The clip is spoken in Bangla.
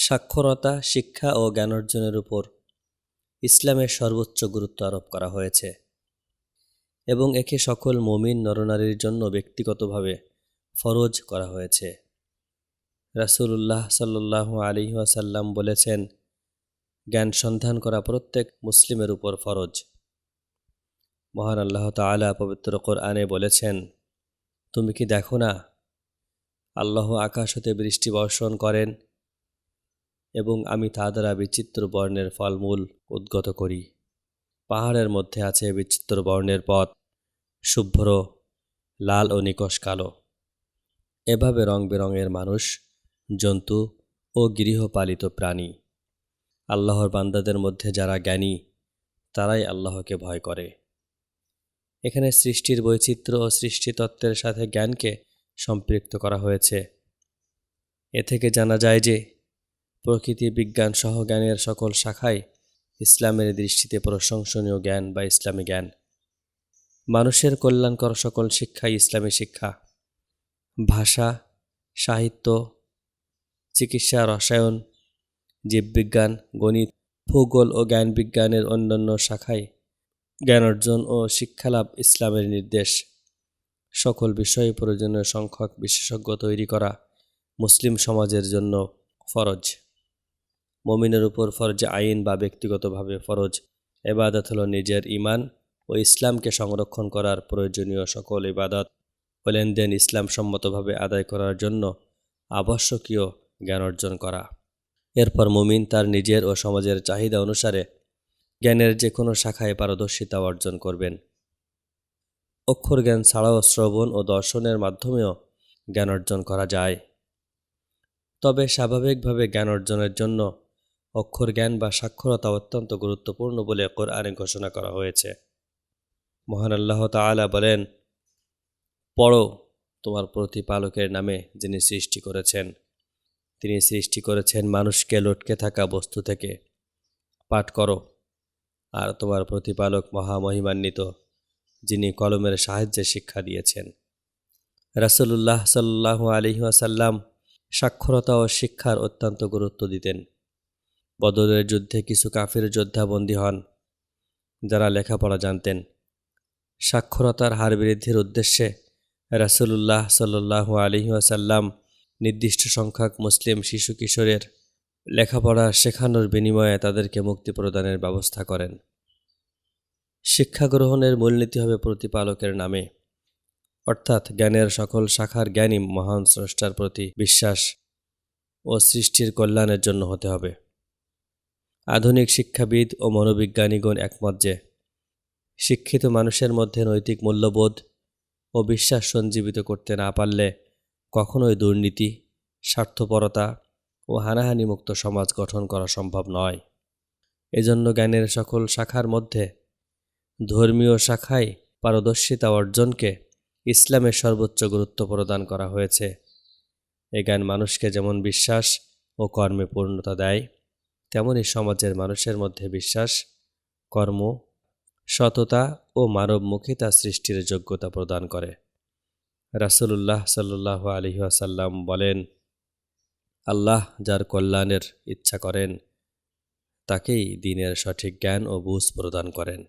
সাক্ষরতা, শিক্ষা ও জ্ঞান অর্জনের উপর ইসলামের সর্বোচ্চ গুরুত্ব আরোপ করা হয়েছে এবং একে সকল মুমিন নরনারীর জন্য ব্যক্তিগতভাবে ফরজ করা হয়েছে। রাসূলুল্লাহ সাল্লাল্লাহু আলাইহি ওয়াসাল্লাম বলেছেন, জ্ঞান সন্ধান করা প্রত্যেক মুসলিমের উপর ফরজ। মহান আল্লাহ তাআলা পবিত্র কোরআনে বলেছেন, তুমি কি দেখো না, আল্লাহ আকাশ হতে বৃষ্টি বর্ষণ করেন এবং আমি তা দ্বারা বিচিত্র বর্ণের ফলমূল উদ্গত করি। পাহাড়ের মধ্যে আছে বিচিত্র বর্ণের পথ, শুভ্র, লাল ও নিকষ কালো। এভাবে রং বেরঙের মানুষ, জন্তু ও গৃহপালিত প্রাণী। আল্লাহর বান্দাদের মধ্যে যারা জ্ঞানী, তারাই আল্লাহকে ভয় করে। এখানে সৃষ্টির বৈচিত্র্য ও সৃষ্টিতত্ত্বের সাথে জ্ঞানকে সম্পৃক্ত করা হয়েছে। এ থেকে জানা যায় যে প্রকৃতি বিজ্ঞান সহ জ্ঞানের সকল শাখাই ইসলামের দৃষ্টিতে প্রশংসনীয় জ্ঞান বা ইসলামী জ্ঞান। মানুষের কল্যাণকর সকল শিক্ষাই ইসলামী শিক্ষা। ভাষা, সাহিত্য, চিকিৎসা, রসায়ন, জীববিজ্ঞান, গণিত, ভূগোল ও জ্ঞান বিজ্ঞানের অন্যান্য শাখায় জ্ঞান অর্জন ও শিক্ষালাভ ইসলামের নির্দেশ। সকল বিষয়ে প্রয়োজনীয় সংখ্যক বিশেষজ্ঞ তৈরি করা মুসলিম সমাজের জন্য ফরজ। মুমিনের উপর ফরজ আইন বা ব্যক্তিগতভাবে ফরজ ইবাদত হলো নিজের ঈমান ও ইসলামকে সংরক্ষণ করার প্রয়োজনীয় সকল ইবাদত ও লেনদেন ইসলাম সম্মতভাবে আদায় করার জন্য আবশ্যকীয় জ্ঞান অর্জন করা। এরপর মুমিন তার নিজের ও সমাজের চাহিদা অনুসারে জ্ঞানের যে কোনো শাখায় পারদর্শিতা অর্জন করবেন। অক্ষর জ্ঞান ছাড়াও শ্রবণ ও দর্শনের মাধ্যমেও জ্ঞান অর্জন করা যায়। তবে স্বাভাবিকভাবে জ্ঞান অর্জনের জন্য অক্ষর জ্ঞান বা সাক্ষরতা অত্যন্ত গুরুত্বপূর্ণ বলে কোরআনে ঘোষণা করা হয়েছে। মহান আল্লাহ তাআলা বলেন, পড়ো তোমার প্রতিপালকের নামে যিনি সৃষ্টি করেছেন। তিনি সৃষ্টি করেছেন মানুষকে লটকে থাকা বস্তু থেকে। পাঠ করো, আর তোমার প্রতিপালক মহামহিমান্বিত, যিনি কলমের সাহায্যে শিক্ষা দিয়েছেন। রাসূলুল্লাহ সাল্লাল্লাহু আলাইহি ওয়াসাল্লাম সাক্ষরতা ও শিক্ষার অত্যন্ত গুরুত্ব দিতেন। বদরের যুদ্ধে কিছু কাফির যোদ্ধা বন্দী হন, যারা লেখাপড়া জানতেন। সাক্ষরতার হার বৃদ্ধির উদ্দেশ্যে রাসূলুল্লাহ সাল্লাল্লাহু আলাইহি ওয়াসাল্লাম নির্দিষ্ট সংখ্যক মুসলিম শিশু কিশোরের লেখাপড়া শেখানোর বিনিময়ে তাদেরকে মুক্তি প্রদানের ব্যবস্থা করেন। শিক্ষা গ্রহণের মূলনীতি হবে প্রতিপালকের নামে, অর্থাৎ জ্ঞানের সকল শাখার জ্ঞানী মহান স্রষ্টার প্রতি বিশ্বাস ও সৃষ্টির কল্যাণের জন্য হতে হবে। আধুনিক শিক্ষাবিদ ও মনোবিজ্ঞানীগণ একমত যে শিক্ষিত মানুষের মধ্যে নৈতিক মূল্যবোধ ও বিশ্বাস সঞ্জীবিত করতে না পারলে কখনোই দুর্নীতি, স্বার্থপরতা ও হানাহানিমুক্ত সমাজ গঠন করা সম্ভব নয়। এজন্য জ্ঞানের সকল শাখার মধ্যে ধর্মীয় শাখায় পারদর্শিতা অর্জনকে ইসলামের সর্বোচ্চ গুরুত্ব প্রদান করা হয়েছে। এ জ্ঞান মানুষকে যেমন বিশ্বাস ও কর্মে পূর্ণতা দেয়, তেমনি সমাজের মানুষের মধ্যে বিশ্বাস, কর্ম, সততা ও মানবমুখিতা সৃষ্টির যোগ্যতা প্রদান করে। রাসূলুল্লাহ সাল্লাল্লাহু আলাইহি ওয়াসাল্লাম বলেন, আল্লাহ যার কল্যাণের ইচ্ছা করেন তাকেই দ্বীনের সঠিক জ্ঞান ও বুঝ প্রদান করেন।